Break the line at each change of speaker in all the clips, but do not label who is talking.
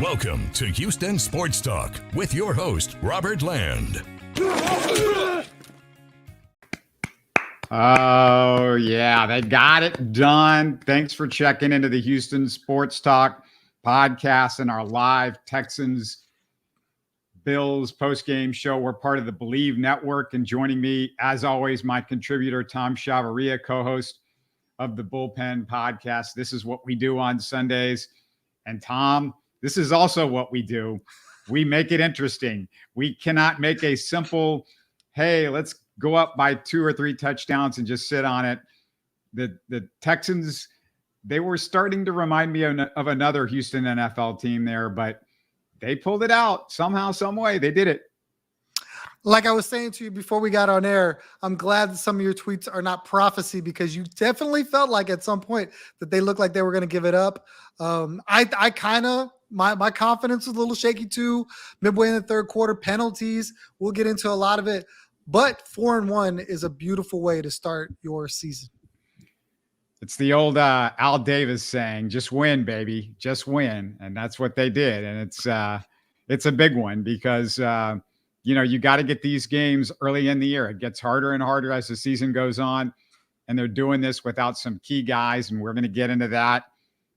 Welcome to Houston Sports Talk with your host, Robert Land.
Oh, yeah, they got it done. Thanks for checking into the Houston Sports Talk podcast and our live Texans-Bills postgame show. We're part of the Bleav network, and joining me, as always, my contributor, Tom Chavarria, co-host of the Bullpen podcast. This is what we do on Sundays. And Tom, this is also what we do. We make it interesting. We cannot make a simple, hey, let's go up by 2 or 3 touchdowns and just sit on it. The Texans, they were starting to remind me of another Houston NFL team there, but they pulled it out somehow, some way. They did it.
Like I was saying to you before we got on air, I'm glad that some of your tweets are not prophecy, because you definitely felt like at some point that they looked like they were going to give it up. I kind of, my confidence was a little shaky too. Midway in the third quarter, penalties. We'll get into a lot of it. But 4-1 is a beautiful way to start your season.
It's the old Al Davis saying, just win, baby, just win. And that's what they did. And it's a big one because, you got to get these games early in the year. It gets harder and harder as the season goes on. And they're doing this without some key guys. And we're going to get into that.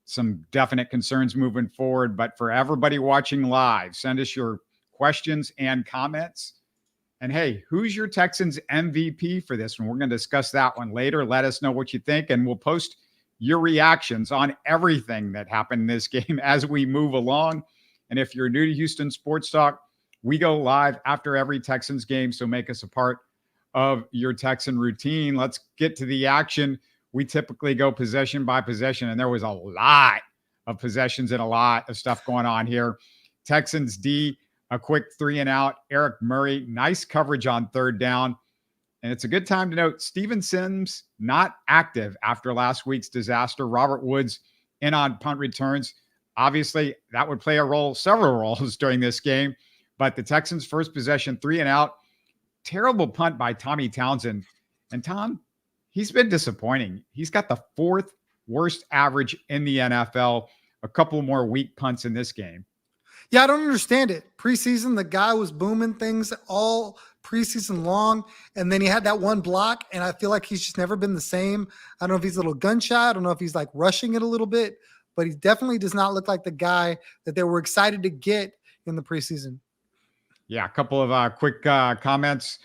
Some definite concerns moving forward. But for everybody watching live, send us your questions and comments. And hey, who's your Texans MVP for this one? We're going to discuss that one later. Let us know what you think, and we'll post your reactions on everything that happened in this game as we move along. And if you're new to Houston Sports Talk, we go live after every Texans game, so make us a part of your Texan routine. Let's get to the action. We typically go possession by possession, and there was a lot of possessions and a lot of stuff going on here. Texans D, a quick 3-and-out. Eric Murray, nice coverage on third down. And it's a good time to note Steven Sims not active after last week's disaster. Robert Woods in on punt returns. Obviously, that would play a role, several roles during this game. But the Texans' first possession, 3-and-out. Terrible punt by Tommy Townsend. And Tom, he's been disappointing. He's got the 4th worst average in the NFL. A couple more weak punts in this game.
Yeah, I don't understand it. Preseason, the guy was booming things all preseason long, and then he had that one block, and I feel like he's just never been the same. I don't know if he's a little gun shy. I don't know if he's like rushing it a little bit, but he definitely does not look like the guy that they were excited to get in the preseason.
Yeah, a couple of quick comments.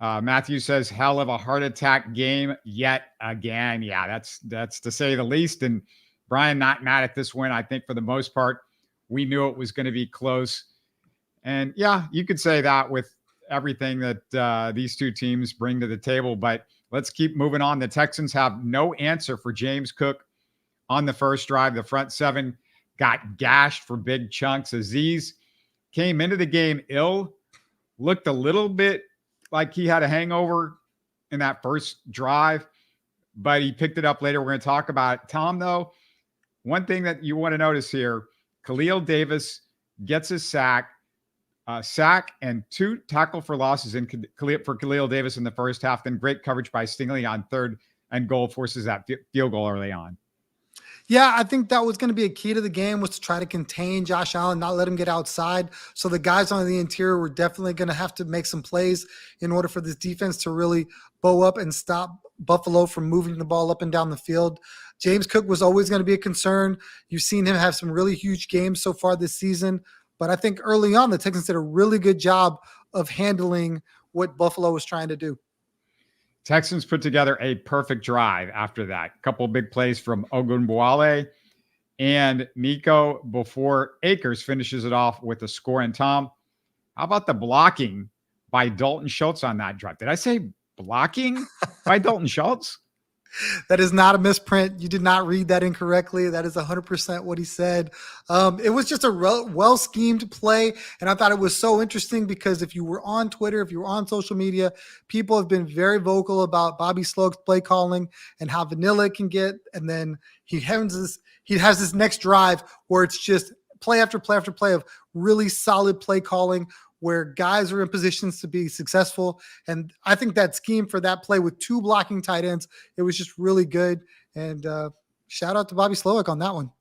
Matthew says, hell of a heart attack game yet again. Yeah, that's to say the least. And Brian, not mad at this win. I think for the most part, we knew it was going to be close. And yeah, you could say that with everything that these two teams bring to the table. But let's keep moving on. The Texans have no answer for James Cook on the first drive. The front 7 got gashed for big chunks. Azeez came into the game ill, looked a little bit like he had a hangover in that first drive, but he picked it up later. We're going to talk about it. Tom, though, one thing that you want to notice here, Khalil Davis gets his sack and 2 tackle for losses for Khalil Davis in the first half. Then great coverage by Stingley on 3rd and goal, forces that field goal early on.
Yeah, I think that was going to be a key to the game, was to try to contain Josh Allen, not let him get outside. So the guys on the interior were definitely going to have to make some plays in order for this defense to really bow up and stop Buffalo from moving the ball up and down the field. James Cook was always going to be a concern. You've seen him have some really huge games so far this season. But I think early on, the Texans did a really good job of handling what Buffalo was trying to do.
Texans put together a perfect drive after that. Couple big plays from Ogunbowale and Nico before Akers finishes it off with a score. And Tom, how about the blocking by Dalton Schultz on that drive? Did I say blocking by Dalton Schultz?
That is not a misprint. You did not read that incorrectly. That is 100% what he said. It was just a well-schemed play, and I thought it was so interesting because if you were on Twitter, if you were on social media, people have been very vocal about Bobby Sloak's play calling and how vanilla it can get, and then he has this next drive where it's just play after play after play of really solid play calling where guys are in positions to be successful. And I think that scheme for that play with 2 blocking tight ends, it was just really good. And shout out to Bobby Sloak on that one.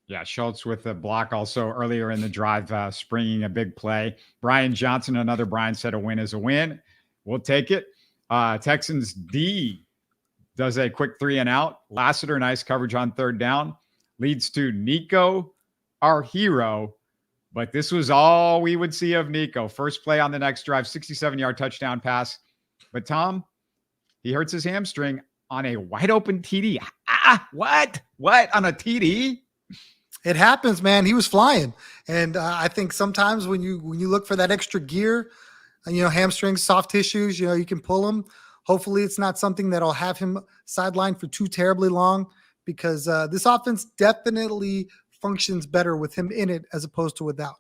Yeah, Schultz with the block also earlier in the drive, springing a big play. Brian Johnson, another Brian said a win is a win. We'll take it. Texans D does a quick 3 and out. Lassiter, nice coverage on third down. Leads to Nico, our hero. But this was all we would see of Nico. First play on the next drive, 67-yard touchdown pass. But Tom, he hurts his hamstring on a wide open TD. What? On a TD?
It happens, man. He was flying. And I think sometimes when you look for that extra gear, hamstrings, soft tissues, you can pull them. Hopefully it's not something that'll have him sidelined for too terribly long, because this offense definitely functions better with him in it as opposed to without.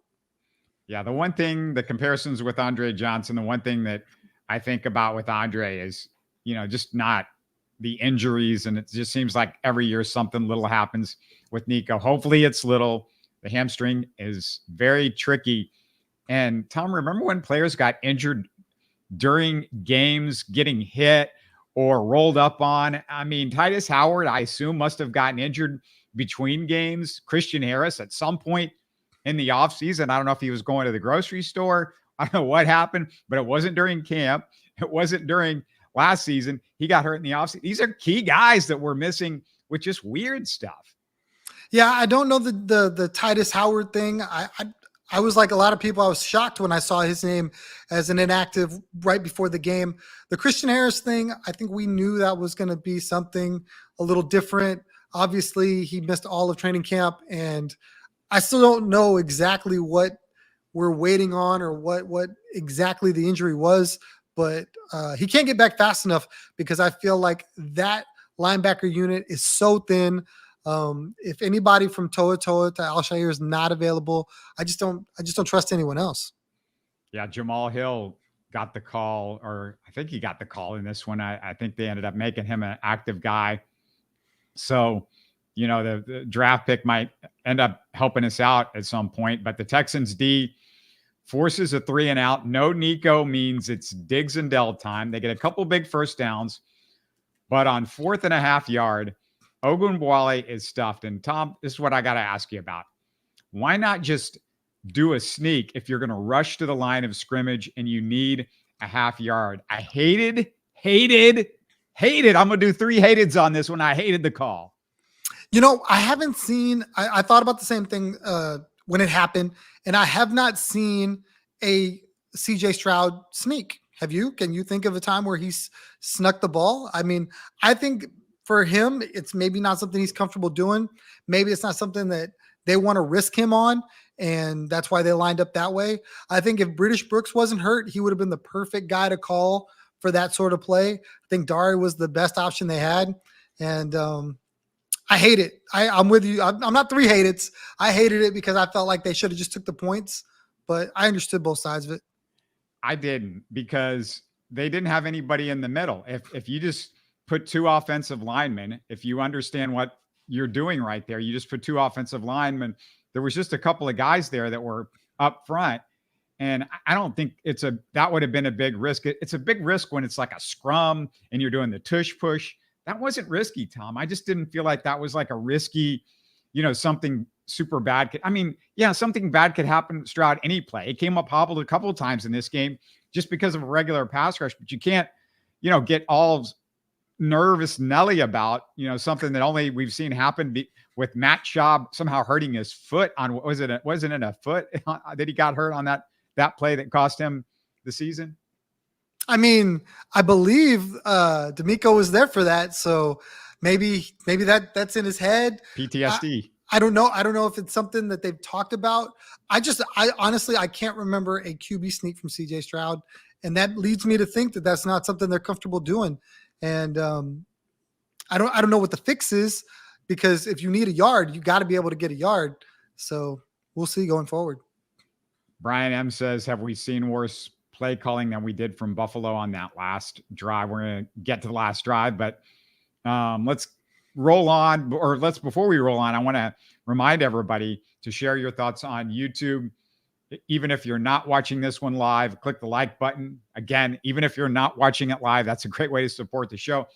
Yeah, the comparisons with Andre Johnson, the one thing that I think about with Andre is, just not the injuries. And it just seems like every year something little happens with Nico. Hopefully it's little. The hamstring is very tricky. And Tom, remember when players got injured during games, getting hit or rolled up on? I mean, Titus Howard, I assume, must have gotten injured between games. Christian Harris at some point in the offseason. I don't know if he was going to the grocery store. I don't know what happened, but it wasn't during camp. It wasn't during last season. He got hurt in the offseason. These are key guys that we're missing with just weird stuff.
Yeah, I don't know the Titus Howard thing. I was like a lot of people. I was shocked when I saw his name as an inactive right before the game. The Christian Harris thing, I think we knew that was going to be something a little different. Obviously, he missed all of training camp, and I still don't know exactly what we're waiting on or what exactly the injury was, but he can't get back fast enough, because I feel like that linebacker unit is so thin. If anybody from Toa to Alshire is not available, I just don't trust anyone else.
Yeah, Jamal Hill got the call, or I think he got the call in this one. I think they ended up making him an active guy. So, the draft pick might end up helping us out at some point. But the Texans D forces a 3 and out. No Nico means it's Diggs and Dell time. They get a couple big first downs, but on 4th and a half yard, Ogunbowale is stuffed. And Tom, this is what I got to ask you about. Why not just do a sneak if you're going to rush to the line of scrimmage and you need a half yard? I hated. I'm going to do 3 hateds on this one. I hated the call.
I haven't seen, I thought about the same thing when it happened, and I have not seen a CJ Stroud sneak. Have you? Can you think of a time where he's snuck the ball? I mean, I think for him, it's maybe not something he's comfortable doing. Maybe it's not something that they want to risk him on, and that's why they lined up that way. I think if British Brooks wasn't hurt, he would have been the perfect guy to call for that sort of play. I think Dari was the best option they had, and I hate it. I'm with you. I'm not 3 hateds. I hated it because I felt like they should have just took the points, but I understood both sides of it.
I didn't, because they didn't have anybody in the middle. If you just put 2 offensive linemen, if you understand what you're doing right there, you just put 2 offensive linemen. There was just a couple of guys there that were up front. And I don't think that would have been a big risk. It's a big risk when it's like a scrum and you're doing the tush push. That wasn't risky, Tom. I just didn't feel like that was like a risky, something super bad. Something bad could happen to Stroud any play. It came up hobbled a couple of times in this game just because of a regular pass rush, but you can't, get all nervous Nelly about, something that only we've seen happen with Matt Schaub somehow hurting his foot on, wasn't it a foot that he got hurt on that play that cost him the season?
I mean, I Bleav D'Amico was there for that. So maybe that's in his head.
PTSD.
I don't know. I don't know if it's something that they've talked about. I honestly, I can't remember a QB sneak from CJ Stroud. And that leads me to think that that's not something they're comfortable doing. And I don't know what the fix is, because if you need a yard, you got to be able to get a yard. So we'll see going forward.
Brian M says, have we seen worse play calling than we did from Buffalo on that last drive? We're going to get to the last drive, but let's roll on, before we roll on, I want to remind everybody to share your thoughts on YouTube. Even if you're not watching this one live, click the like button. Again, even if you're not watching it live, that's a great way to support the show.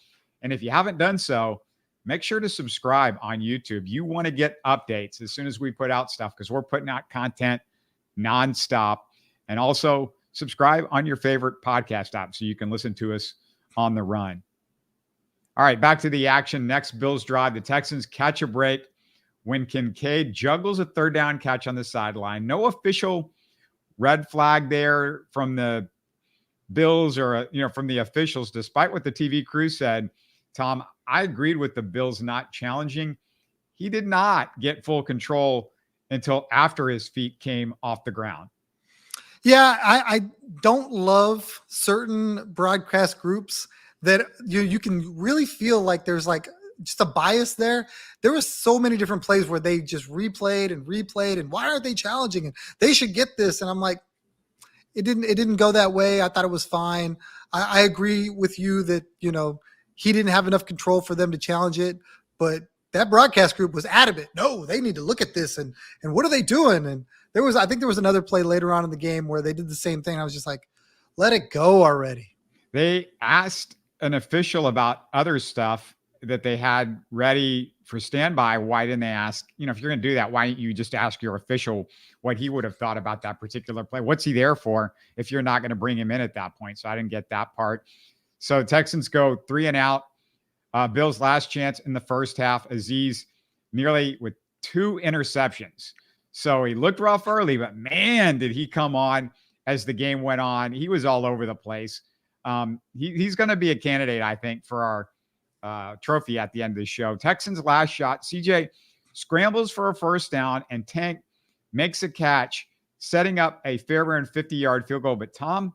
And if you haven't done so, make sure to subscribe on YouTube. You want to get updates as soon as we put out stuff because we're putting out content nonstop. And also subscribe on your favorite podcast app so you can listen to us on the run. All right, back to the action. Next Bills drive. The Texans catch a break when Kincaid juggles a third down catch on the sideline. No official red flag there from the Bills or, from the officials, despite what the TV crew said. Tom, I agreed with the Bills not challenging. He did not get full control until after his feet came off the ground.
Yeah, I don't love certain broadcast groups that you can really feel like there's like just a bias there. There was so many different plays where they just replayed, and why aren't they challenging? And they should get this. And I'm like, it didn't go that way. I thought it was fine. I agree with you that, he didn't have enough control for them to challenge it, but that broadcast group was adamant. No, they need to look at this and what are they doing? And I think there was another play later on in the game where they did the same thing. I was just like, let it go already.
They asked an official about other stuff that they had ready for standby. Why didn't they ask, if you're going to do that, why don't you just ask your official what he would have thought about that particular play? What's he there for if you're not going to bring him in at that point? So I didn't get that part. So Texans go 3 and out. Bills last chance in the first half. Azeez nearly with 2 interceptions. So he looked rough early, but man, did he come on as the game went on. He was all over the place. He's going to be a candidate, I think, for our trophy at the end of the show. Texans last shot. CJ scrambles for a first down, and Tank makes a catch, setting up a Fairbairn 50-yard field goal. But Tom,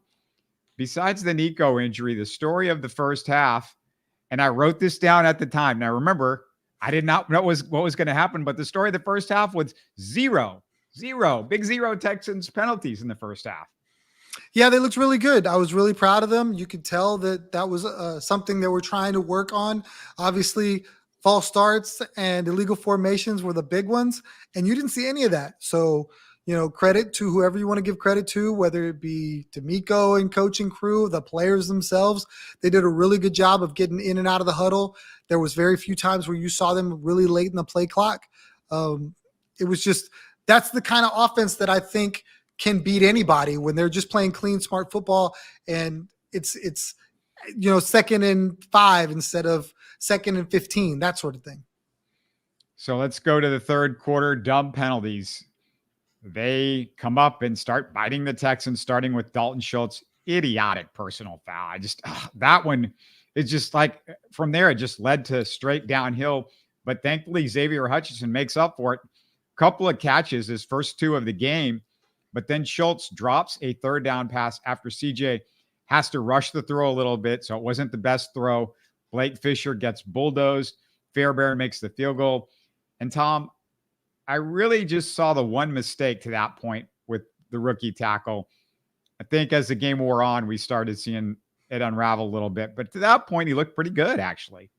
besides the Nico injury, the story of the first half, and I wrote this down at the time. Now, remember, I did not know what was going to happen, but the story of the first half was zero, big zero Texans penalties in the first half.
Yeah, they looked really good. I was really proud of them. You could tell that was something they were trying to work on. Obviously, false starts and illegal formations were the big ones, and you didn't see any of that. So, credit to whoever you want to give credit to, whether it be D'Amico and coaching crew, the players themselves. They did a really good job of getting in and out of the huddle. There was very few times where you saw them really late in the play clock. It was just, that's the kind of offense that I think can beat anybody when they're just playing clean, smart football. And it's 2nd and 5 instead of 2nd and 15, that sort of thing. So
let's go to the third quarter. Dumb penalties. They come up and start biting the Texans, starting with Dalton Schultz. Idiotic personal foul. That one is just like, from there, it just led to straight downhill. But thankfully, Xavier Hutchinson makes up for it. Couple of catches, his first 2 of the game. But then Schultz drops a third down pass after CJ has to rush the throw a little bit. So it wasn't the best throw. Blake Fisher gets bulldozed. Fairbairn makes the field goal. And Tom, I really just saw the one mistake to that point with the rookie tackle. I think as the game wore on, we started seeing it unravel a little bit. But to that point, he looked pretty good, actually.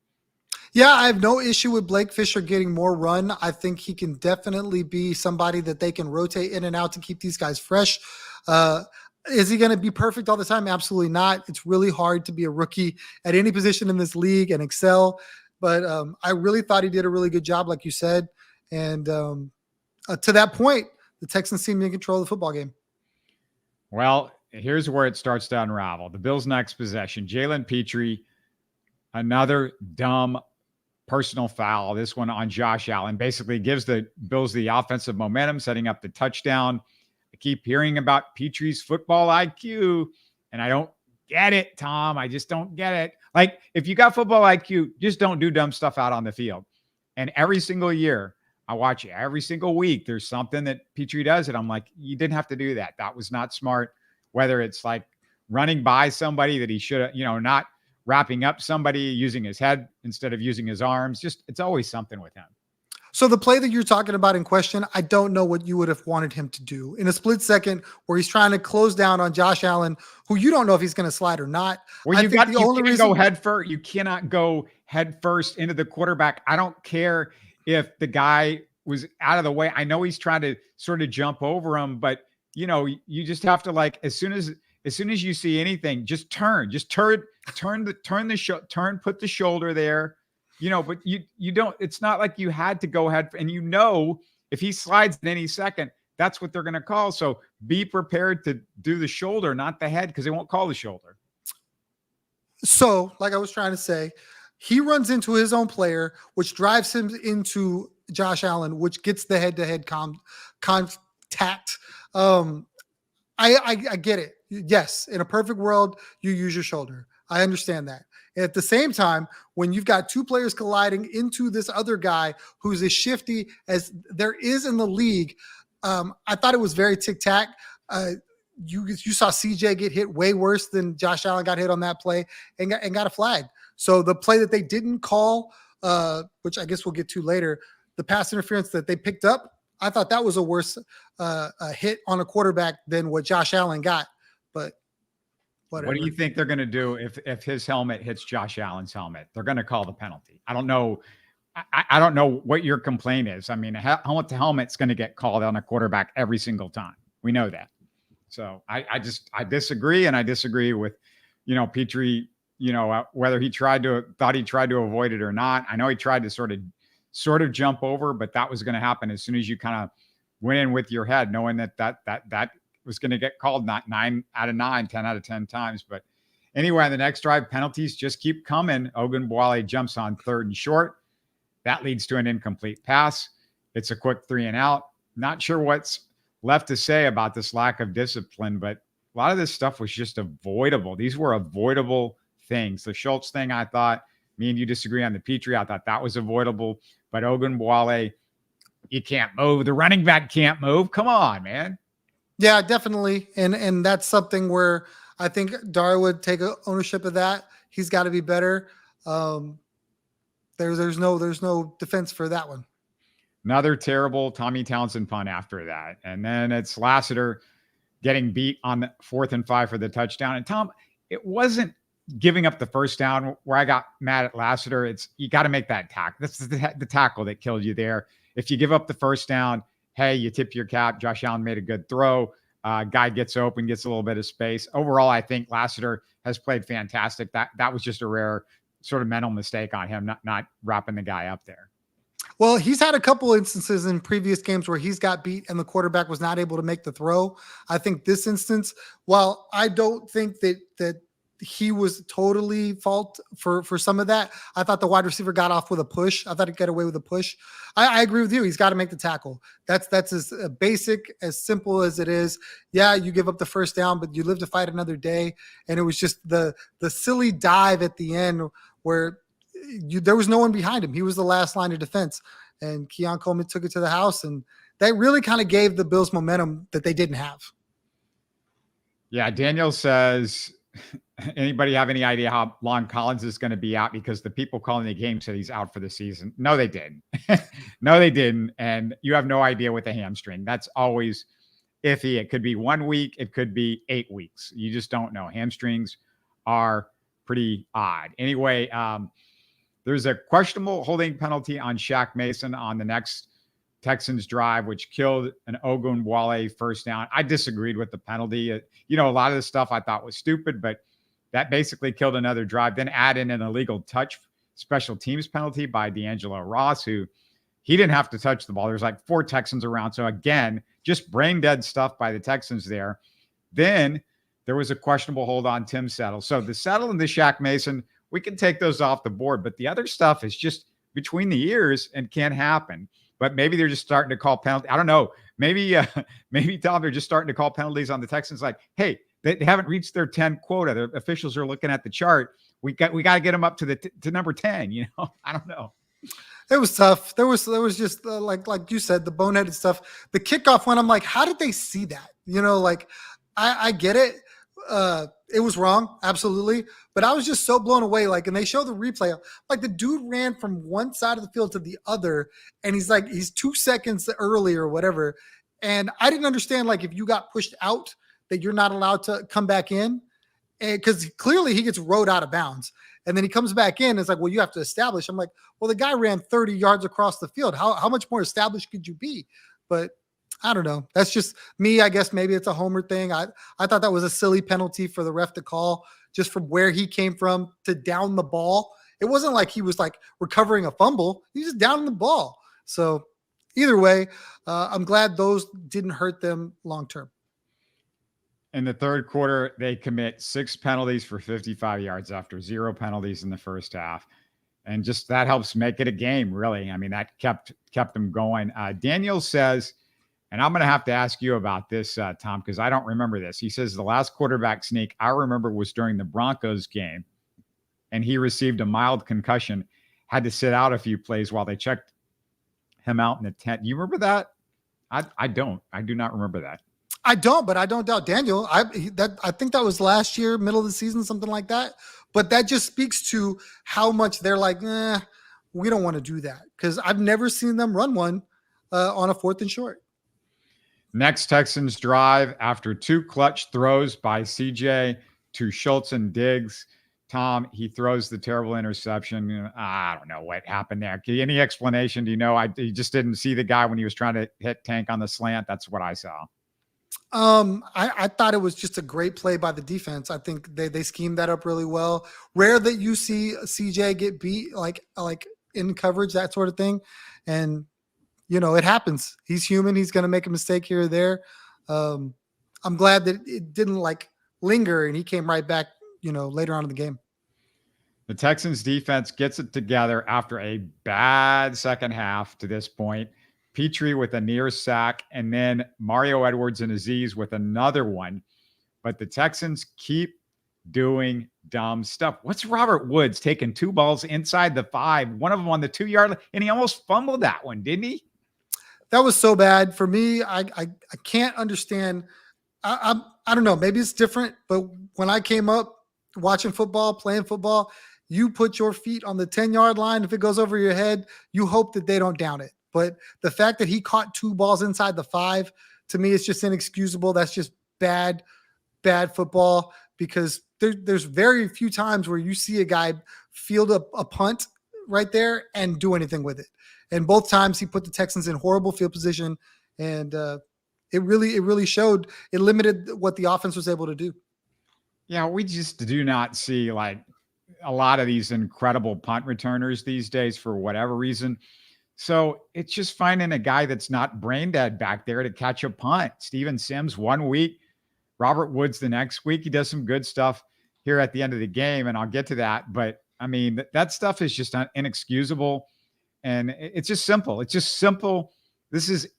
Yeah, I have no issue with Blake Fisher getting more run. I think he can definitely be somebody that they can rotate in and out to keep these guys fresh. Is he going to be perfect all the time? Absolutely not. It's really hard to be a rookie at any position in this league and excel. But I really thought he did a really good job, like you said. And to that point, the Texans seem in control of the football game.
Well, here's where it starts to unravel. The Bills' next possession, Jalen Petrie, another dumb personal foul. This one on Josh Allen basically gives the Bills the offensive momentum, setting up the touchdown. I keep hearing about Petrie's football IQ, and I don't get it, Tom. I just don't get it. Like, if you got football IQ, just don't do dumb stuff out on the field. And every single year, I watch it. Every single week, there's something that Petrie does, and I'm like, you didn't have to do that. That was not smart. Whether it's like running by somebody that he should have, not wrapping up somebody, using his head instead of using his arms. Just, it's always something with him.
So the play that you're talking about in question, I don't know what you would have wanted him to do in a split second where he's trying to close down on Josh Allen, who you don't know if he's going to slide or not.
Well, you cannot go head first into the quarterback. I don't care if the guy was out of the way. I know he's trying to sort of jump over him, but you just have to, like, as soon as you see anything, just put the shoulder there, But you don't, it's not like you had to go ahead and if he slides in any second, that's what they're going to call. So be prepared to do the shoulder, not the head, because they won't call the shoulder.
So, like I was trying to say, he runs into his own player, which drives him into Josh Allen, which gets the head-to-head contact. I get it. Yes, in a perfect world, you use your shoulder. I understand that. At the same time, when you've got two players colliding into this other guy who's as shifty as there is in the league, I thought it was very tic-tac. You saw CJ get hit way worse than Josh Allen got hit on that play and got a flag. So the play that they didn't call, which I guess we'll get to later, the pass interference that they picked up, I thought that was a worse hit on a quarterback than what Josh Allen got. But whatever.
What do you think they're going to do if his helmet hits Josh Allen's helmet? They're going to call the penalty. I don't know. I don't know what your complaint is. I mean, helmet to helmet's going to get called on a quarterback every single time. We know that. So I disagree, and I disagree with, Petrie, whether he thought he tried to avoid it or not. I know he tried to sort of jump over, but that was going to happen as soon as you kind of went in with your head, knowing that was going to get called, not 9 out of 9, 10 out of 10 times. But anyway, on the next drive, penalties just keep coming. Ogunbowale jumps on 3rd and short. That leads to an incomplete pass. It's a quick 3 and out. Not sure what's left to say about this lack of discipline, but a lot of this stuff was just avoidable. These were avoidable things. The Schultz thing, I thought, me and you disagree on the Petrie. I thought that was avoidable, but Ogunbowale, you can't move. The running back can't move. Come on, man.
Yeah, definitely. And that's something where I think Dar would take ownership of that. He's got to be better. There's no defense for that one.
Another terrible Tommy Townsend punt after that. And then it's Lassiter getting beat on the 4th and 5 for the touchdown. And Tom, it wasn't giving up the first down where I got mad at Lassiter. You got to make that tackle. That's the tackle that killed you there. If you give up the first down, hey, you tip your cap. Josh Allen made a good throw. Guy gets open, gets a little bit of space. Overall, I think Lassiter has played fantastic. That was just a rare sort of mental mistake on him, not wrapping the guy up there.
Well, he's had a couple instances in previous games where he's got beat and the quarterback was not able to make the throw. I think this instance, while I don't think that he was totally fault for some of that, I thought the wide receiver got off with a push. I thought he'd get away with a push. I agree with you. He's got to make the tackle. That's as basic, as simple as it is. Yeah, you give up the first down, but you live to fight another day. And it was just the silly dive at the end where there was no one behind him. He was the last line of defense, and Keon Coleman took it to the house, and that really kind of gave the Bills momentum that they didn't have.
Yeah, Daniel says, anybody have any idea how long Collins is going to be out? Because the people calling the game said he's out for the season. No, they didn't. No, they didn't. And you have no idea with the hamstring. That's always iffy. It could be 1 week. It could be 8 weeks. You just don't know. Hamstrings are pretty odd. Anyway, there's a questionable holding penalty on Shaq Mason on the next Texans drive, which killed an Ogunbowale first down. I disagreed with the penalty. A lot of the stuff I thought was stupid, but that basically killed another drive. Then add in an illegal touch special teams penalty by D'Angelo Ross, who he didn't have to touch the ball. There's like 4 Texans around. So again, just brain dead stuff by the Texans there. Then there was a questionable hold on Tim Settle. So the Settle and the Shaq Mason, we can take those off the board, but the other stuff is just between the ears and can't happen. But maybe they're just starting to call penalties. I don't know. Maybe Tom, they're just starting to call penalties on the Texans. Like, hey, they haven't reached their 10 quota. The officials are looking at the chart. We got to get them up to number 10. I don't know.
It was tough. There was just like you said, the boneheaded stuff. The kickoff one, I'm like, how did they see that? I get it. It was wrong, absolutely. But I was just so blown away. And they show the replay. The dude ran from one side of the field to the other, and he's 2 seconds early or whatever. And I didn't understand, if you got pushed out, that you're not allowed to come back in. Because clearly he gets rode out of bounds. And then he comes back in. And it's well, you have to establish. I'm like, well, the guy ran 30 yards across the field. How much more established could you be? But I don't know. That's just me. I guess maybe it's a homer thing. I thought that was a silly penalty for the ref to call just from where he came from to down the ball It wasn't like he was like recovering a fumble. He was just down in the ball. So either way, I'm glad those didn't hurt them long term.
In the third quarter, they commit 6 penalties for 55 yards after 0 penalties in the first half. And just that helps make it a game, really. I mean, that kept them going. Daniel says, and I'm going to have to ask you about this, Tom, because I don't remember this. He says the last quarterback sneak I remember was during the Broncos game, and he received a mild concussion, had to sit out a few plays while they checked him out in the tent. You remember that? I don't. I do not remember that.
I don't, but I don't doubt Daniel. I think that was last year, middle of the season, something like that. But that just speaks to how much they're like, we don't want to do that, because I've never seen them run one on a 4th and short.
Next Texans drive after 2 clutch throws by CJ to Schultz and Diggs. Tom, he throws the terrible interception. I don't know what happened there. Any explanation? Do you know? He just didn't see the guy when he was trying to hit Tank on the slant. That's what I saw.
I thought it was just a great play by the defense. I think they schemed that up really well. Rare that you see CJ get beat like in coverage, that sort of thing. And it happens. He's human. He's going to make a mistake here or there. I'm glad that it didn't like linger and he came right back, later on in the game.
The Texans defense gets it together after a bad second half to this point. Petrie with a near sack, and then Mario Edwards and Aziz with another one. But the Texans keep doing dumb stuff. What's Robert Woods taking 2 balls inside the 5, one of them on the 2-yard line, and he almost fumbled that one, didn't he?
That was so bad for me. I can't understand. I don't know. Maybe it's different, but when I came up watching football, playing football, you put your feet on the 10-yard line. If it goes over your head, you hope that they don't down it. But the fact that he caught 2 balls inside the 5, to me, it's just inexcusable. That's just bad football, because there's very few times where you see a guy field a punt right there and do anything with it. And both times he put the Texans in horrible field position, and it really showed. It limited what the offense was able to do.
Yeah, we just do not see like a lot of these incredible punt returners these days for whatever reason. So it's just finding a guy that's not brain dead back there to catch a punt. Steven Sims 1 week, Robert Woods the next week. He does some good stuff here at the end of the game, and I'll get to that. But, I mean, that stuff is just inexcusable, and it's just simple. It's just simple. This is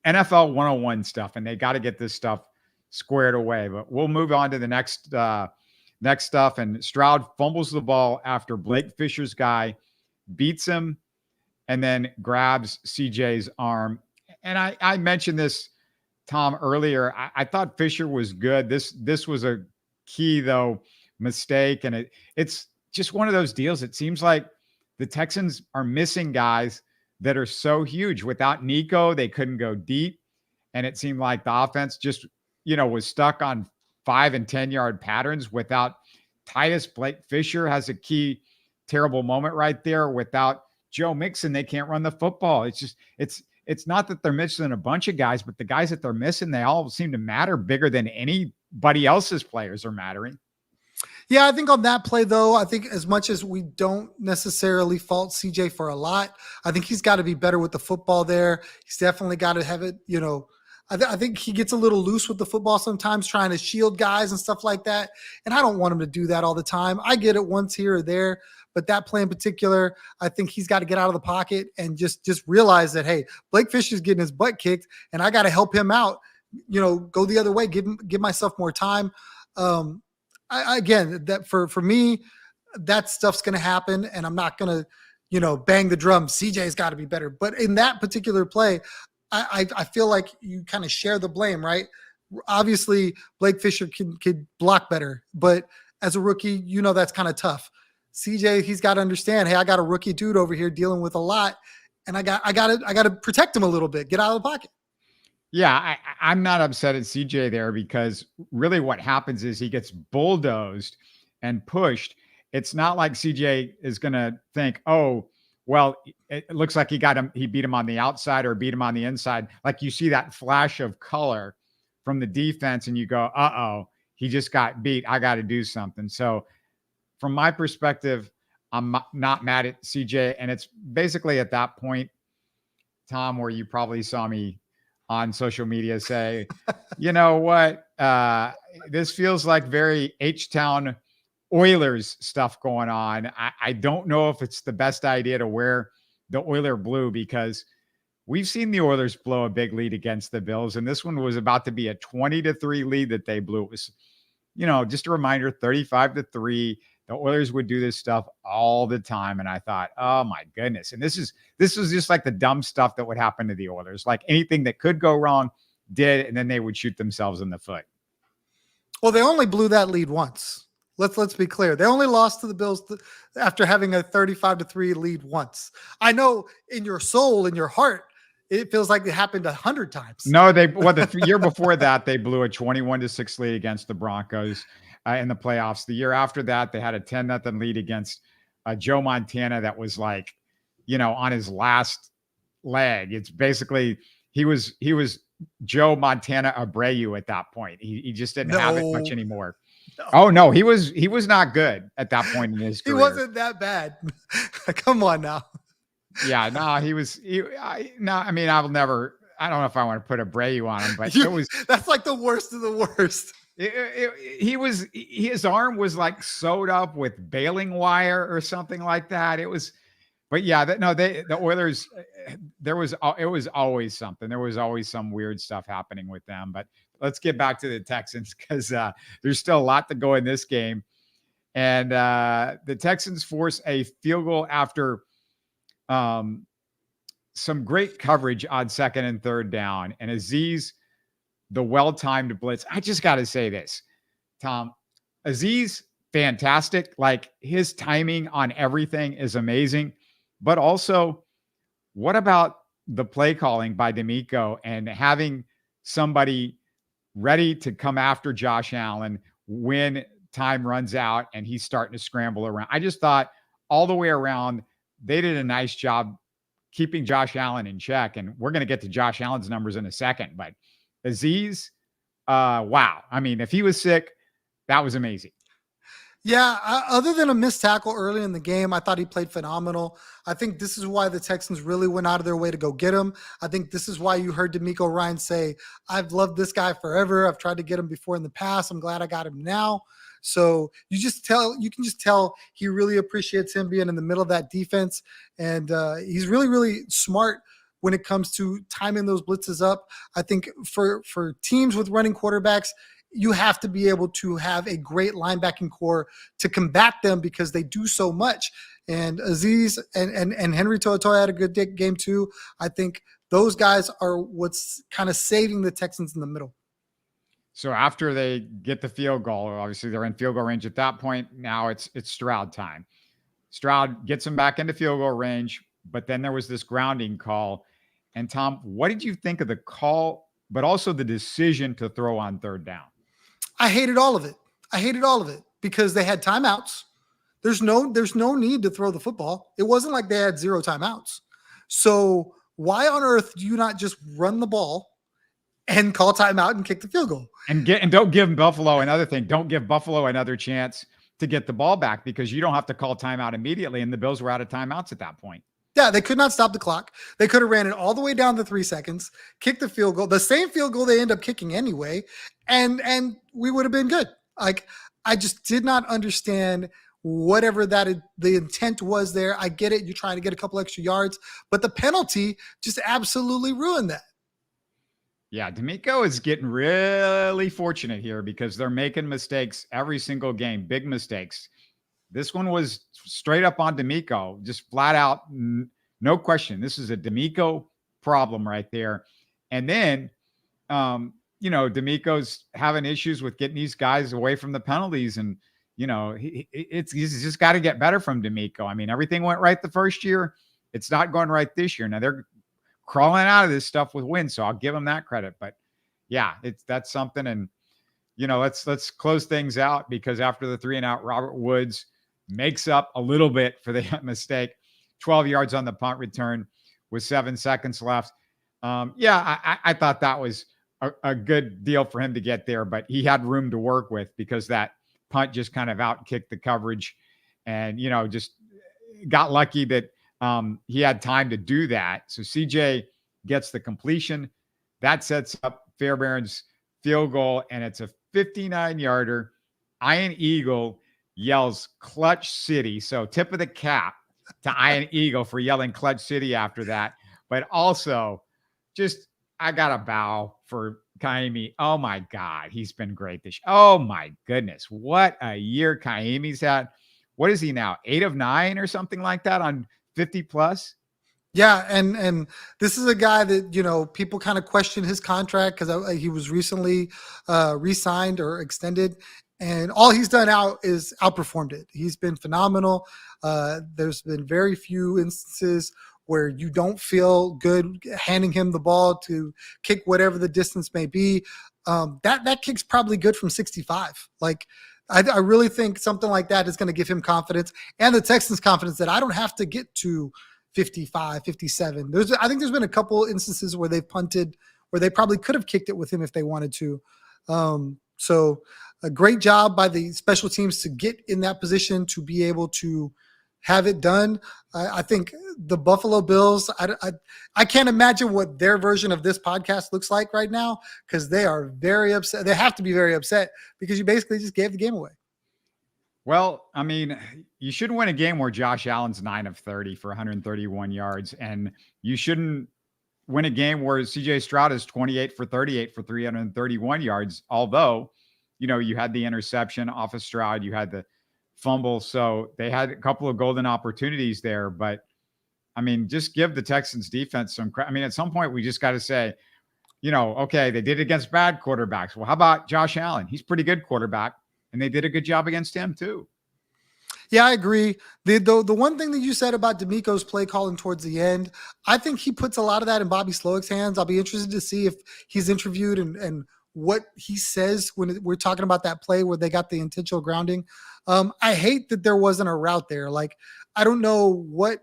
NFL 101 stuff, and they got to get this stuff squared away. But we'll move on to the next stuff, and Stroud fumbles the ball after Blake Fisher's guy beats him and then grabs CJ's arm. And I mentioned this, Tom, earlier. I thought Fisher was good. This was a key, though, mistake. And it's just one of those deals. It seems like the Texans are missing guys that are so huge. Without Nico, they couldn't go deep. And it seemed like the offense just, was stuck on 5 and 10-yard patterns. Without Titus, Blake Fisher has a key terrible moment right there. Without Joe Mixon, they can't run the football. It's not that they're missing a bunch of guys, but the guys that they're missing, they all seem to matter bigger than anybody else's players are mattering.
Yeah, I think on that play, though, I think as much as we don't necessarily fault CJ for a lot, I think he's got to be better with the football there. He's definitely got to have it, I think he gets a little loose with the football sometimes, trying to shield guys and stuff like that. And I don't want him to do that all the time. I get it once here or there, but that play in particular, I think he's got to get out of the pocket and just realize that, hey, Blake Fisher's getting his butt kicked and I got to help him out, go the other way, give myself more time. Again, that for me, that stuff's going to happen, and I'm not going to, bang the drum. CJ's got to be better. But in that particular play, I feel like you kind of share the blame, right? Obviously, Blake Fisher could block better, but as a rookie, that's kind of tough. CJ, he's got to understand, hey, I got a rookie dude over here dealing with a lot, and I got to protect him a little bit, get out of the pocket.
Yeah, I'm not upset at CJ there, because really what happens is he gets bulldozed and pushed. It's not like CJ is going to think, oh, well, it looks like he beat him on the outside or beat him on the inside. Like you see that flash of color from the defense and you go, uh-oh, he just got beat. I got to do something. So from my perspective, I'm not mad at CJ. And it's basically at that point, Tom, where you probably saw me on social media say, you know what? This feels like very H-Town Oilers stuff going on. I don't know if it's the best idea to wear the Oiler blue because we've seen the Oilers blow a big lead against the Bills, and this one was about to be a 20-3 lead that they blew. It was, just a reminder, 35-3. The Oilers would do this stuff all the time, and I thought, oh my goodness. And this was just like the dumb stuff that would happen to the Oilers. Like anything that could go wrong did, and then they would shoot themselves in the foot.
Well, they only blew that lead once. Let's be clear. They only lost to the Bills after having a 35-3 lead once. I know in your soul, in your heart, it feels like it happened 100 times.
No, the year before that, they blew a 21-6 lead against the Broncos in the playoffs. The year after that, they had a 10-0 lead against Joe Montana. That was like, on his last leg. It's basically, he was Joe Montana Abreu at that point. He just didn't have it much anymore. No. Oh no, he was not good at that point in his career.
He wasn't that bad. Come on now.
Yeah, no, I mean, I don't know if I want to put Abreu on him, but
that's like the worst of the worst.
His arm was like sewed up with baling wire or something like that. But yeah, the Oilers, it was always something. There was always some weird stuff happening with them. But let's get back to the Texans because there's still a lot to go in this game. And the Texans force a field goal after some great coverage on second and third down. And Azeez, the well-timed blitz. I just got to say this, Tom. Azeez, fantastic. Like his timing on everything is amazing. But also, what about the play calling by D'Amico and having somebody ready to come after Josh Allen when time runs out and he's starting to scramble around? I just thought all the way around, they did a nice job keeping Josh Allen in check. And we're going to get to Josh Allen's numbers in a second. But Azeez, wow. I mean, if he was sick, that was amazing.
Yeah, other than a missed tackle early in the game, I thought he played phenomenal. I think this is why the Texans really went out of their way to go get him. I think this is why you heard D'Amico Ryan say, I've loved this guy forever. I've tried to get him before in the past. I'm glad I got him now. So you can just tell he really appreciates him being in the middle of that defense. And he's really, really smart when it comes to timing those blitzes up. I think for teams with running quarterbacks, you have to be able to have a great linebacking core to combat them because they do so much. And Azeez and Henry To'oTo'o had a good game too. I think those guys are what's kind of saving the Texans in the middle.
So after they get the field goal, obviously they're in field goal range at that point. Now it's Stroud time. Stroud gets him back into field goal range, but then there was this grounding call. And Tom, what did you think of the call, but also the decision to throw on third down?
I hated all of it because they had timeouts. There's no need to throw the football. It wasn't like they had 0 timeouts. So why on earth do you not just run the ball and call timeout and kick the field goal?
And don't give Buffalo another thing. Don't give Buffalo another chance to get the ball back because you don't have to call timeout immediately. And the Bills were out of timeouts at that point.
Yeah, they could not stop the clock. They could have ran it all the way down to 3 seconds, kicked the field goal, the same field goal they end up kicking anyway, and we would have been good. Like, I just did not understand whatever the intent was there. I get it. You're trying to get a couple extra yards, but the penalty just absolutely ruined that.
Yeah, D'Amico is getting really fortunate here because they're making mistakes every single game, big mistakes. This one was straight up on D'Amico, just flat out, no question. This is a D'Amico problem right there. And then, D'Amico's having issues with getting these guys away from the penalties. And, he's just got to get better from D'Amico. I mean, everything went right the first year. It's not going right this year. Now they're crawling out of this stuff with wins, so I'll give them that credit. But yeah, that's something. And, let's close things out because after the 3-and-out, Robert Woods makes up a little bit for the mistake. 12 yards on the punt return with 7 seconds left. I thought that was a good deal for him to get there, but he had room to work with because that punt just kind of outkicked the coverage. And, just got lucky that he had time to do that. So CJ gets the completion. That sets up Fairbairn's field goal, and it's a 59-yarder. Ian Eagle yells Clutch City. So tip of the cap to Ian Eagle for yelling Clutch City after that. But also, just I got to bow for Kaimi. Oh, my God. He's been great this year. Oh, my goodness. What a year Kaimi's had. What is he now? 8 of 9 or something like that on 50 plus?
Yeah, and this is a guy that, people kind of question his contract because he was recently re-signed or extended, and all he's done out is outperformed it. He's been phenomenal. There's been very few instances where you don't feel good handing him the ball to kick whatever the distance may be. That kick's probably good from 65. Like, I really think something like that is going to give him confidence and the Texans confidence that I don't have to get to 55, 57. I think there's been a couple instances where they've punted, where they probably could have kicked it with him if they wanted to. So a great job by the special teams to get in that position to be able to have it done. I think the Buffalo Bills, I can't imagine what their version of this podcast looks like right now, because they are very upset. They have to be very upset because you basically just gave the game away.
Well, I mean, you shouldn't win a game where Josh Allen's 9 of 30 for 131 yards, and you shouldn't win a game where CJ Stroud is 28 for 38 for 331 yards. Although, you had the interception off of Stroud, you had the fumble, so they had a couple of golden opportunities there. But I mean, just give the Texans defense some credit. I mean, at some point we just got to say, okay, they did it against bad quarterbacks. Well, how about Josh Allen? He's a pretty good quarterback. And they did a good job against him too.
Yeah, I agree. The one thing that you said about D'Amico's play calling towards the end, I think he puts a lot of that in Bobby Slowick's hands. I'll be interested to see if he's interviewed and what he says when we're talking about that play where they got the intentional grounding. I hate that there wasn't a route there. Like, I don't know what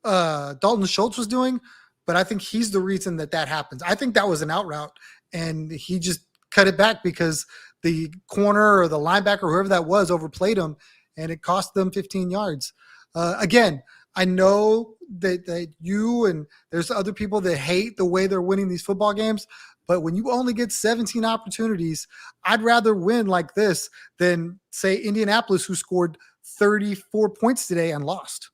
Dalton Schultz was doing, but I think he's the reason that happens. I think that was an out route, and he just cut it back because the corner or the linebacker, whoever that was, overplayed him, and it cost them 15 yards. Again, I know that you and there's other people that hate the way they're winning these football games, but when you only get 17 opportunities, I'd rather win like this than, say, Indianapolis, who scored 34 points today and lost.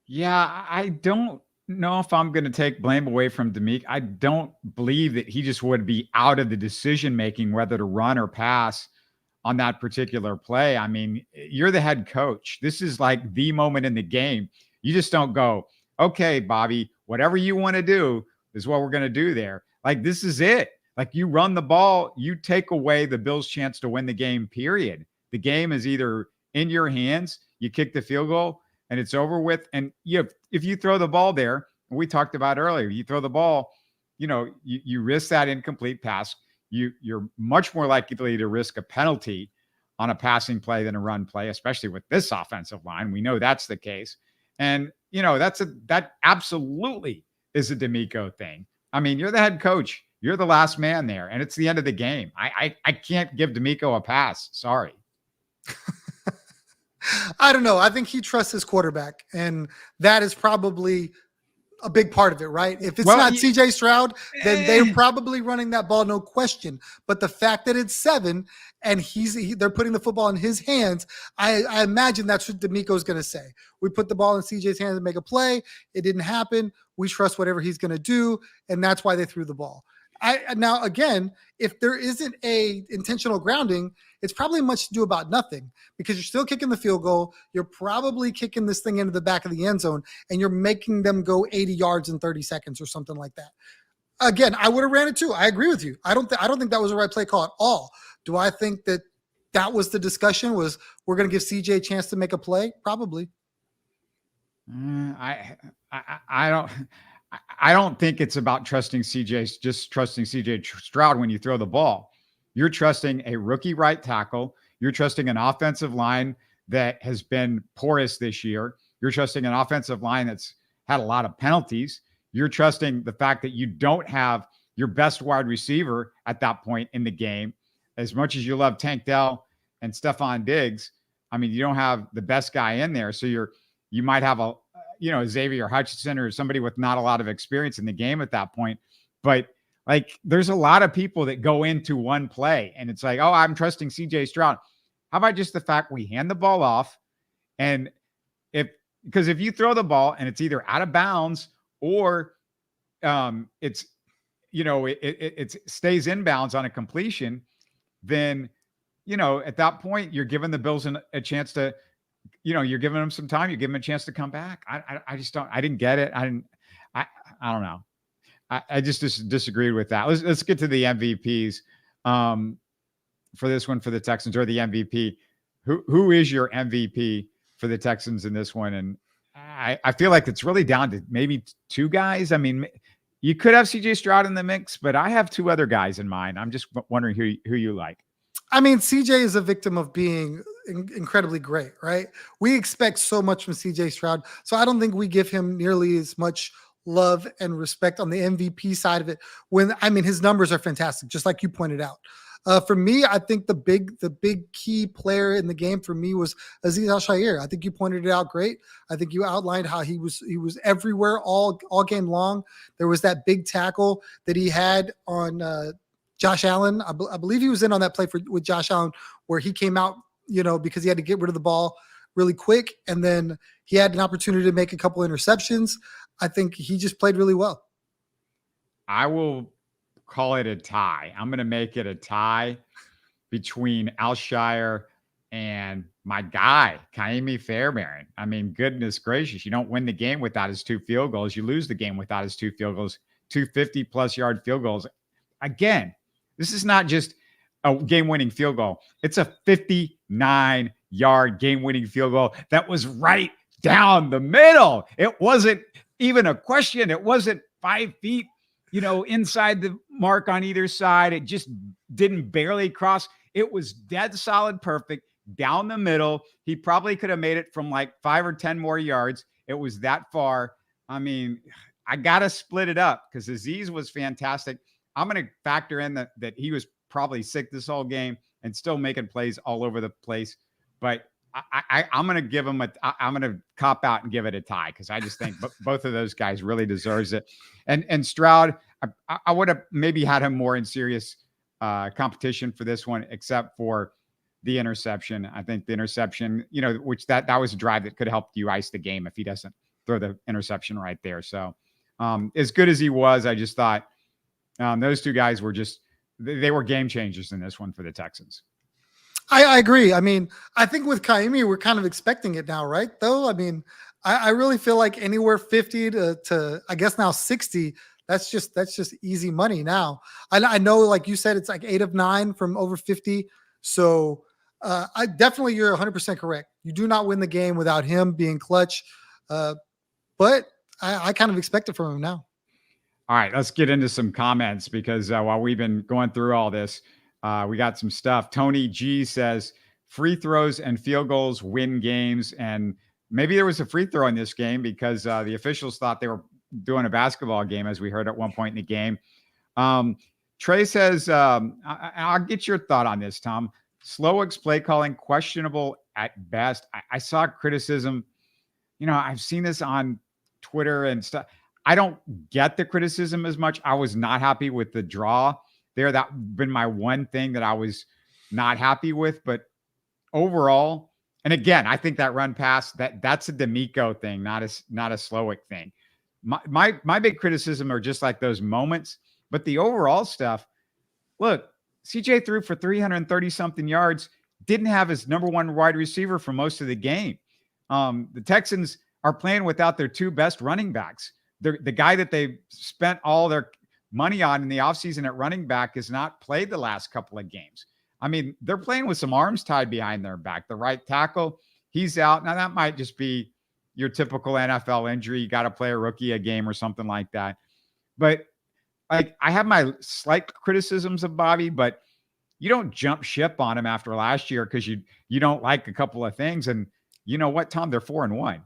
Yeah, I don't know if I'm going to take blame away from D'Amico. I don't believe that he just would be out of the decision-making whether to run or pass on that particular play. I mean, you're the head coach. This is like the moment in the game. You just don't go, okay, Bobby, whatever you want to do is what we're going to do there. Like, this is it. Like, you run the ball, you take away the Bills' chance to win the game, period. The game is either in your hands, you kick the field goal, and it's over with. And if you throw the ball there, we talked about earlier, you throw the ball, you risk that incomplete pass. You're much more likely to risk a penalty on a passing play than a run play, especially with this offensive line. We know that's the case. And, that absolutely is a D'Amico thing. I mean, you're the head coach. You're the last man there, and it's the end of the game. I can't give D'Amico a pass. Sorry.
I don't know. I think he trusts his quarterback, and that is probably a big part of it, right? If it's not CJ Stroud, then they're probably running that ball, no question. But the fact that it's 7 and they're putting the football in his hands, I imagine that's what D'Amico's going to say. We put the ball in CJ's hands and make a play. It didn't happen. We trust whatever he's going to do, and that's why they threw the ball. Now, again, if there isn't a intentional grounding, it's probably much to do about nothing, because you're still kicking the field goal. You're probably kicking this thing into the back of the end zone, and you're making them go 80 yards in 30 seconds or something like that. Again, I would have ran it too. I agree with you. I don't think that was the right play call at all. Do I think that was the discussion, was we're going to give CJ a chance to make a play? Probably.
I don't think it's about trusting CJ Stroud when you throw the ball. You're trusting a rookie right tackle. You're trusting an offensive line that has been porous this year. You're trusting an offensive line that's had a lot of penalties. You're trusting the fact that you don't have your best wide receiver at that point in the game. As much as you love Tank Dell and Stephon Diggs, I mean, you don't have the best guy in there. So you might have Xavier Hutchinson or somebody with not a lot of experience in the game at that point. But like, there's a lot of people that go into one play and it's like, oh, I'm trusting CJ Stroud. How about just the fact we hand the ball off? And because if you throw the ball and it's either out of bounds or it stays inbounds on a completion, then, at that point, you're giving the Bills a chance to, you're giving them some time. You're giving them a chance to come back. I didn't get it. I don't know. I just disagreed with that. Let's get to the MVPs for this one for the Texans, or the MVP. Who is your MVP for the Texans in this one? And I feel like it's really down to maybe two guys. I mean, you could have CJ Stroud in the mix, but I have two other guys in mind. I'm just wondering who you like.
I mean, CJ is a victim of being incredibly great, right? We expect so much from CJ Stroud, so I don't think we give him nearly as much love and respect on the MVP side of it. His numbers are fantastic, just like you pointed out. For me, I think the big key player in the game for me was Azeez Al-Shaair. I think you pointed it out great. I think you outlined how he was everywhere all game long. There was that big tackle that he had on Josh Allen. I Bleav he was in on that play with Josh Allen where he came out, because he had to get rid of the ball really quick, and then he had an opportunity to make a couple interceptions. I think he just played really well.
I will call it a tie. I'm going to make it a tie between Al-Shaair and my guy, Ka'imi Fairbairn. I mean, goodness gracious, you don't win the game without his 2 field goals. You lose the game without his 2 field goals, 250-plus yard field goals. Again, this is not just a game-winning field goal. It's a 59-yard game-winning field goal that was right down the middle. It wasn't even a question. It wasn't 5 feet, inside the mark on either side. It just didn't barely cross. It was dead solid, perfect down the middle. He probably could have made it from like 5 or 10 more yards. It was that far. I mean, I got to split it up because Azeez was fantastic. I'm going to factor in that he was probably sick this whole game and still making plays all over the place. But I'm going to give him I'm going to cop out and give it a tie because I just think both of those guys really deserves it. And Stroud, I would have maybe had him more in serious competition for this one, except for the interception. I think the interception, which that was a drive that could have helped you ice the game if he doesn't throw the interception right there. So as good as he was, I just thought those two guys were they were game changers in this one for the Texans.
I agree. I mean, I think with Ka'imi, we're kind of expecting it now, right? Though, I mean, I really feel like anywhere 50 to I guess now 60, that's just easy money now. I know, like you said, it's like 8 of 9 from over 50. So I definitely, you're 100% correct. You do not win the game without him being clutch. But I kind of expect it from him now.
All right, let's get into some comments because while we've been going through all this, we got some stuff. Tony G says free throws and field goals win games. And maybe there was a free throw in this game because the officials thought they were doing a basketball game, as we heard at one point in the game. Trey says, I'll get your thought on this, Tom. Slowick's play calling questionable at best. I saw criticism. I've seen this on Twitter and stuff. I don't get the criticism as much. I was not happy with the draw there. That been my one thing that I was not happy with. But overall, and again, I think that run pass, that's a D'Amico thing, not a Slowick thing. My big criticism are just like those moments, but the overall stuff. Look, CJ threw for 330 something yards, didn't have his number one wide receiver for most of the game. The Texans are playing without their 2 best running backs. The guy that they spent all their money on in the offseason at running back has not played the last couple of games. I mean, they're playing with some arms tied behind their back. The right tackle, he's out. Now, that might just be your typical NFL injury. You got to play a rookie a game or something like that. But I have my slight criticisms of Bobby, but you don't jump ship on him after last year because you don't like a couple of things. And you know what, Tom? They're 4-1.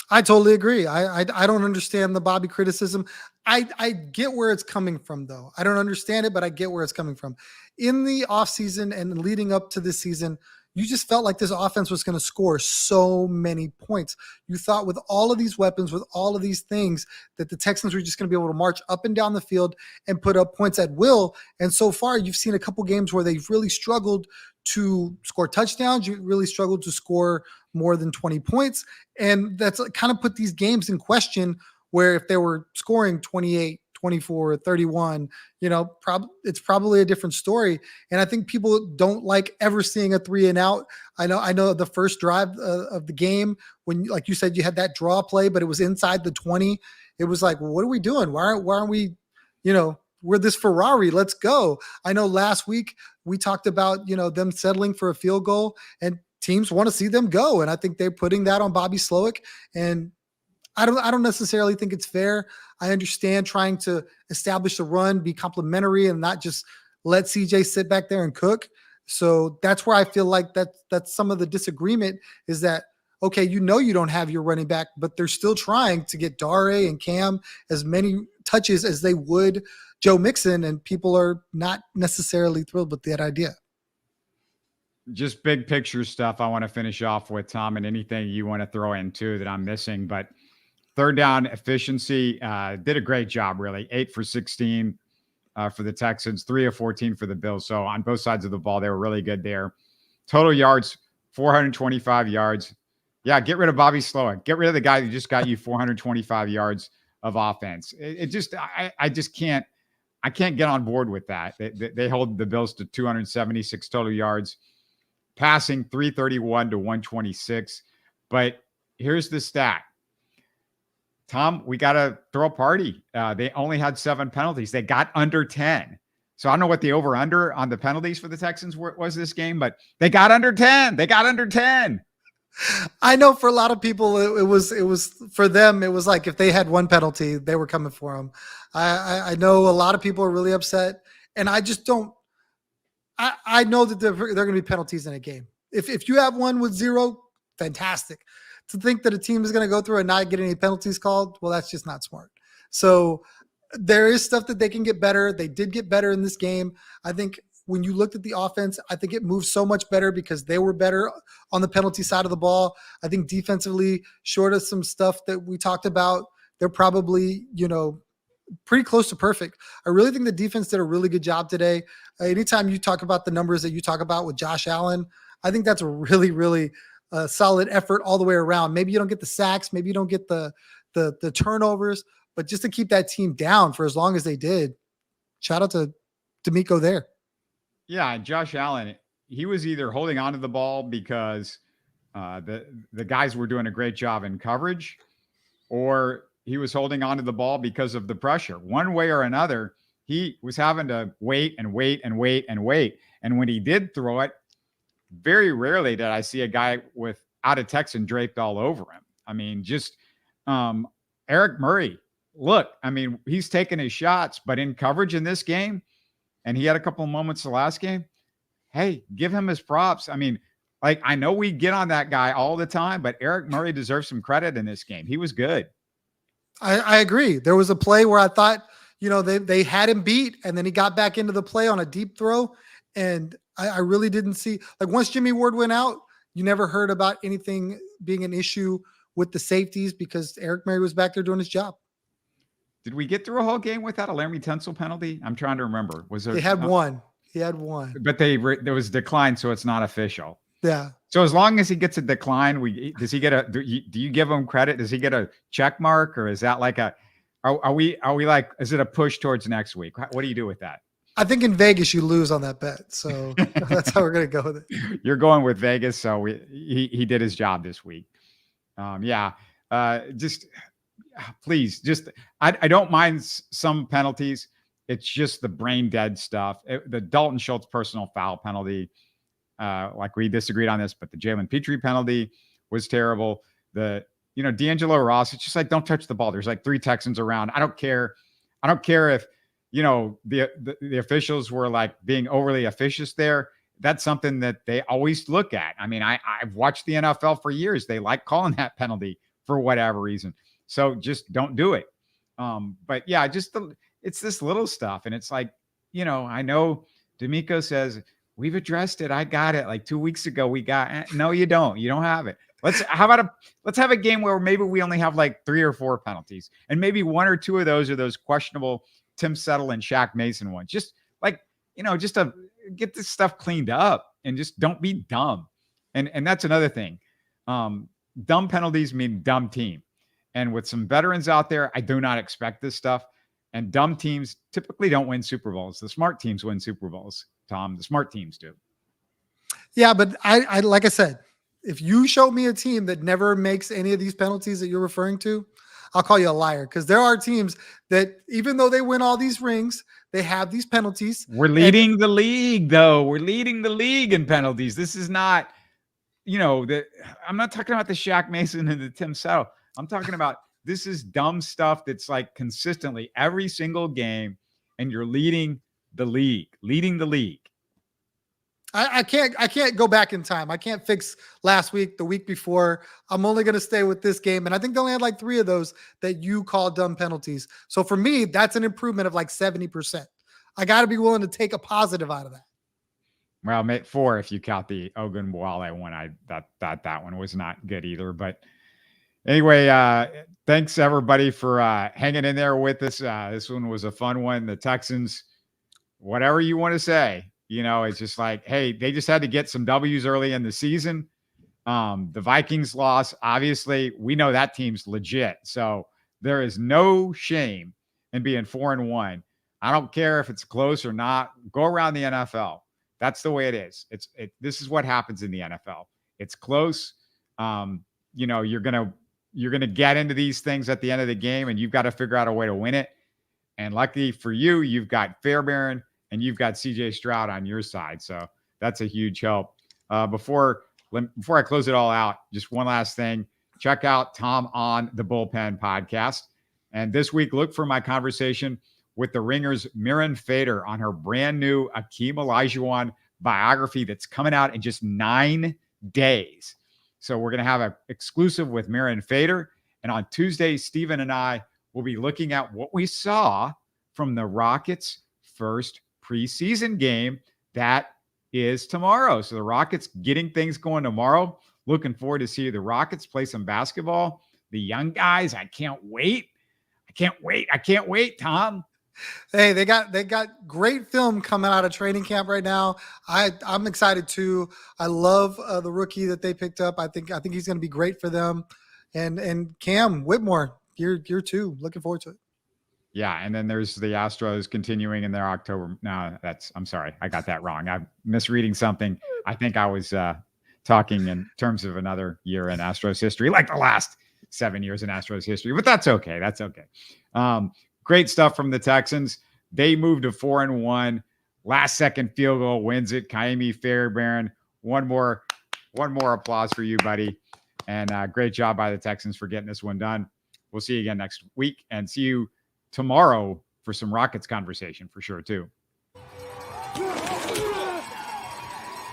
I totally agree. I don't understand the Bobby criticism. I get where it's coming from, though. I don't understand it, but I get where it's coming from. In the offseason and leading up to this season, you just felt like this offense was going to score so many points. You thought with all of these weapons, with all of these things, that the Texans were just going to be able to march up and down the field and put up points at will. And so far, you've seen a couple games where they've really struggled to score touchdowns. You really struggled to score more than 20 points. And that's kind of put these games in question, where if they were scoring 28, 24, 31, it's probably a different story. And I think people don't like ever seeing a 3 and out. I know the first drive of the game, when, like you said, you had that draw play, but it was inside the 20. It was like, well, what are we doing? Why aren't we, we're this Ferrari, let's go. I know last week we talked about, them settling for a field goal, and teams want to see them go. And I think they're putting that on Bobby Slowick. And I don't necessarily think it's fair. I understand trying to establish the run, be complimentary, and not just let CJ sit back there and cook. So that's where I feel like that's some of the disagreement, is that, okay, you don't have your running back, but they're still trying to get Dare and Cam as many touches as they would Joe Mixon, and people are not necessarily thrilled with that idea.
Just big picture stuff I want to finish off with, Tom, and anything you want to throw in too that I'm missing. But third down efficiency, did a great job, really. 8 for 16 for the Texans, 3 of 14 for the Bills. So on both sides of the ball, they were really good there. Total yards, 425 yards. Yeah, get rid of Bobby Slowick. Get rid of the guy who just got you 425 yards of offense. I just can't get on board with that. They hold the Bills to 276 total yards. Passing 331 to 126. But here's the stat. Tom, we got to throw a party. They only had 7 penalties. They got under 10. So I don't know what the over-under on the penalties for the Texans was this game, but they got under 10. They got under 10.
I know for a lot of people, it was for them, it was like if they had 1 penalty, they were coming for them. I know a lot of people are really upset, and I just don't. I know that there are going to be penalties in a game. If you have one with 0, fantastic. To think that a team is going to go through and not get any penalties called, well, that's just not smart. So there is stuff that they can get better. They did get better in this game. I think when you looked at the offense, I think it moved so much better because they were better on the penalty side of the ball. I think defensively, short of some stuff that we talked about, they're probably, pretty close to perfect. I really think the defense did a really good job today. Anytime you talk about the numbers that you talk about with Josh Allen, I think that's a really, really solid effort all the way around. Maybe you don't get the sacks, maybe you don't get the turnovers, but just to keep that team down for as long as they did, shout out to D'Amico there.
Yeah, Josh Allen, he was either holding onto the ball because the guys were doing a great job in coverage, or he was holding onto the ball because of the pressure. One way or another, he was having to wait and wait and wait and wait. And when he did throw it, very rarely did I see a guy without a Texan draped all over him. I mean, just Eric Murray. Look, I mean, he's taking his shots, but in coverage in this game, and he had a couple of moments the last game, hey, give him his props. I mean, like, I know we get on that guy all the time, but Eric Murray deserves some credit in this game. He was good.
I agree. There was a play where I thought, they had him beat, and then he got back into the play on a deep throw. And I really didn't see, like, once Jimmy Ward went out, you never heard about anything being an issue with the safeties because Eric Murray was back there doing his job.
Did we get through a whole game without a Laremy Tunsil penalty? I'm trying to remember. Was there?
They had one. He had one.
But there was decline, so it's not official.
Yeah.
So as long as he gets a decline, does he get do you give him credit? Does he get a check mark, or is that like are we like, is it a push towards next week? What do you do with that?
I think in Vegas you lose on that bet, so that's how we're gonna go with it.
You're going with Vegas, so he did his job this week. Just please, I don't mind some penalties. It's just the brain dead stuff. The Dalton Schultz personal foul penalty. Like, we disagreed on this, but the Jalen Petrie penalty was terrible. D'Angelo Ross, it's just like, don't touch the ball. There's like 3 Texans around. I don't care if, the officials were like being overly officious there. That's something that they always look at. I mean, I've watched the NFL for years. They like calling that penalty for whatever reason. So just don't do it. But yeah, it's this little stuff. And it's like, I know D'Amico says, we've addressed it. I got it. Like 2 weeks ago, we got, no, you don't. You don't have it. Let's have a game where maybe we only have like 3 or 4 penalties, and maybe 1 or 2 of those are those questionable Tim Settle and Shaq Mason ones. Just like, just to get this stuff cleaned up and just don't be dumb. And that's another thing. Dumb penalties mean dumb team. And with some veterans out there, I do not expect this stuff. And dumb teams typically don't win Super Bowls. The smart teams win Super Bowls, Tom. The smart teams do.
Yeah, but I like I said, if you show me a team that never makes any of these penalties that you're referring to, I'll call you a liar, because there are teams that, even though they win all these rings, they have these penalties.
We're leading the league, though. We're leading the league in penalties. This is not, I'm not talking about the Shaq Mason and the Tim Settle. I'm talking about this is dumb stuff that's like consistently every single game, and you're leading the league.
I can't go back in time. I can't fix last week, the week before. I'm only going to stay with this game. And I think they only had like 3 of those that you call dumb penalties. So for me, that's an improvement of like 70%. I got to be willing to take a positive out of that.
Well, 4 if you count the Ogunbowale one. That one was not good either. But anyway, thanks everybody for hanging in there with us. This one was a fun one. The Texans, whatever you want to say. It's just like, hey, they just had to get some W's early in the season. The Vikings loss, obviously, we know that team's legit. So there is no shame in being 4-1. I don't care if it's close or not. Go around the NFL. That's the way it is. This is what happens in the NFL. It's close. You're gonna get into these things at the end of the game, and you've got to figure out a way to win it. And luckily for you, you've got Fairbairn and you've got CJ Stroud on your side. So that's a huge help. Before I close it all out, just one last thing. Check out Tom on the Bullpen podcast. And this week, look for my conversation with the Ringer's Mirren Fader on her brand new Akeem Olajuwon biography that's coming out in just 9 days. So we're going to have an exclusive with Mirren Fader. And on Tuesday, Steven and I will be looking at what we saw from the Rockets' first preseason game. That is tomorrow. So the Rockets getting things going tomorrow. Looking forward to see the Rockets play some basketball. The young guys, I can't wait. I can't wait, Tom.
Hey, they got great film coming out of training camp right now. I'm excited too. I love the rookie that they picked up. I think he's going to be great for them. And Cam Whitmore, year 2. Looking forward to it.
Yeah, and then there's the Astros continuing in their October. No, I'm sorry, I got that wrong. I'm misreading something. I think I was talking in terms of another year in Astros history, like the last 7 years in Astros history. But that's okay. Great stuff from the Texans. They moved to 4-1. Last second field goal wins it. Kaimi Fairbairn. One more applause for you, buddy. And great job by the Texans for getting this one done. We'll see you again next week, and see you tomorrow for some Rockets conversation for sure too.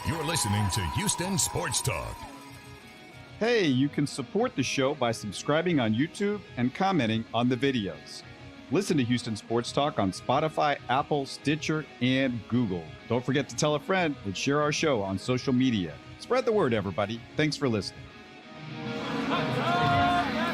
You're listening to Houston Sports Talk.
Hey, you can support the show by subscribing on YouTube and commenting on the videos. Listen to Houston Sports Talk on Spotify, Apple, Stitcher, and Google. Don't forget to tell a friend and share our show on social media. Spread the word, everybody. Thanks for listening.